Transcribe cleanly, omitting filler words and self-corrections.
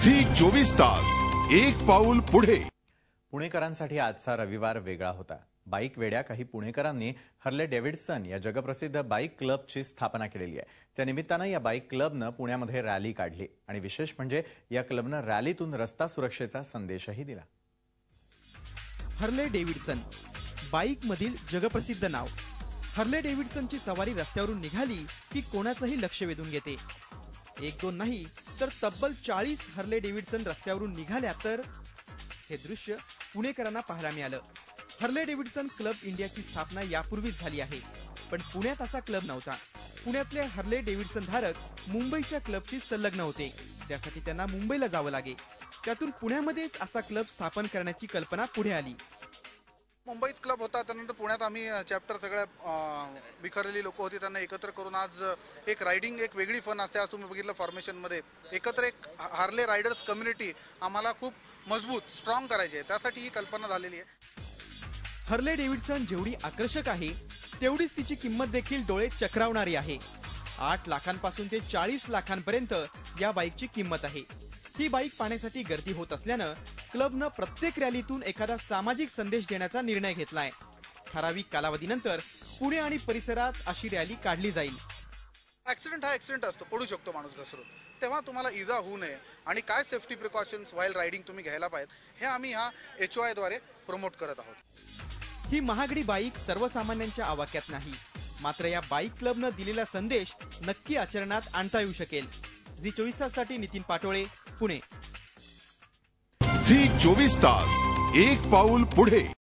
Zee 24 तास एक पाऊल पुढे। पुणेकरांसाठी आजचा रविवार वेगळा होता। बाईक वेड्या काही पुणेकरांनी हर्ले डेव्हिडसन या जगप्रसिद्ध बाईक क्लबची स्थापना केलेली आहे। त्या निमित्तानं या बाईक क्लबनं पुण्यामध्ये रॅली काढली आणि विशेष म्हणजे या क्लबनं रॅलीतून रस्ता सुरक्षेचा संदेशही दिला। हर्ले डेव्हिडसन बाईक मधील जगप्रसिद्ध नाव। हर्ले डेव्हिडसनची सवारी रस्त्यावरून निघाली की कोणाचंही लक्ष वेधून घेते। एक दोन नाही तर तब्बल 40 हर्ले डेव्हिडसन रस्त्यावरून निघाल्या तर हे दृश्य पुणेकरांना पाहायला मिळालं। हर्ले डेव्हिडसन क्लब इंडियाची स्थापना यापूर्वीच झाली आहे, पण पुण्यात असा क्लब नव्हता। पुण्यातले हर्ले डेव्हिडसन धारक मुंबईच्या क्लबशी संलग्न होते, त्यासाठी त्यांना मुंबईला जावं लागे। त्यातून पुण्यामध्येच असा क्लब स्थापन करण्याची कल्पना पुढे आली। मुंबईत क्लब होता, त्यानंतर पुण्यात आम्ही चॅप्टर सगळ्या विखरलेली लोक होती त्यांना एकत्र करून आज एक रायडिंग एक वेगळी फन असते। आज तुम्ही बघितलं फॉर्मेशन मध्ये एकत्र एक हार्ले रायडर्स कम्युनिटी आम्हाला खूप मजबूत स्ट्रॉंग करायची आहे, त्यासाठी ही कल्पना झालेली आहे। हर्ले डेव्हिडसन जेवढी आकर्षक आहे तेवढीच तिची किंमत देखील डोळे चक्रावणारी आहे। 8 लाखांपासून ते 40 लाखांपर्यंत या बाईकची किंमत आहे। ही बाईक पाहण्यासाठी गर्दी होत असल्यानं क्लबनं प्रत्येक रॅलीतून एखादा सामाजिक संदेश देण्याचा निर्णय घेतलाय। ठराविक कालावधीनंतर पुणे आणि परिसरात अशी रॅली काढली जाईल। ऍक्सिडेंट हा ऍक्सिडेंट असतो, पडू शकतो माणूस घसरून, तेव्हा तुम्हाला इजा होऊ नये आणि काय सेफ्टी प्रिकॉशन्स व्हाईल रायडिंग तुम्ही घ्यायला पाहिजे हे आम्ही ह्या HOI द्वारे प्रमोट करत आहोत। ही महागडी बाईक सर्वसामान्यांच्या आवाक्यात नाही, मात्र या बाईक क्लबनं दिलेला संदेश नक्की आचरणात आणता येऊ शकेल। झी 24 ताससाठी नितीन पाटोळे, पुणे। झी 24 तास एक पाऊल पुढे।